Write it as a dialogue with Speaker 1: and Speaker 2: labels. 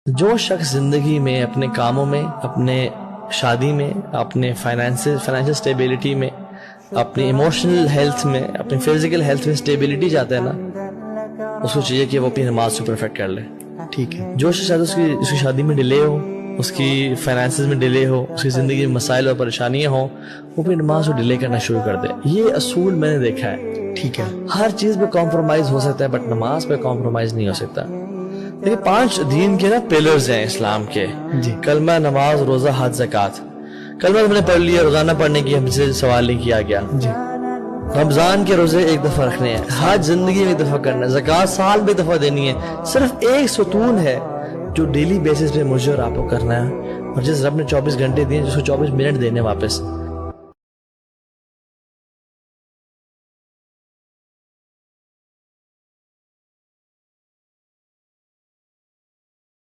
Speaker 1: जो शख्स जिंदगी में अपने कामों में, अपने शादी में, अपने फाइनेंशियल स्टेबिलिटी में, अपनी इमोशनल हेल्थ में, अपनी फिजिकल हेल्थ में स्टेबिलिटी चाहता है ना, उसको चाहिए कि वो अपनी नमाज को परफेक्ट कर ले।
Speaker 2: ठीक है।
Speaker 1: जो शायद उसकी शादी में डिले हो, उसकी फाइनेंसेस में डिले हो, उसकी जिंदगी में मसाइल और परेशानियां हो, वो अपनी नमाज को डिले करना शुरू कर दे। ये असूल मैंने देखा है।
Speaker 2: ठीक है।
Speaker 1: हर चीज पे कॉम्प्रोमाइज हो सकता है बट नमाज पे कॉम्प्रोमाइज नहीं हो सकता। देखिए 5 दीन के ना पिलर्स हैं इस्लाम के
Speaker 2: जी।
Speaker 1: कलमा, नमाज, रोजा, हज, ज़कात। कलमा तुमने पढ़ लिया, रोजाना पढ़ने की हमसे सवाल नहीं किया गया।
Speaker 2: जी।
Speaker 1: रमजान के रोजे एक दफा रखने हैं, हज जिंदगी में एक दफा करना है, ज़कात साल में एक दफा देनी है। सिर्फ एक सुतून है जो डेली बेसिस पे मुझे और आपको करना है, और जिस रब ने 24 घंटे दिए उसको 24 मिनट देने वापस।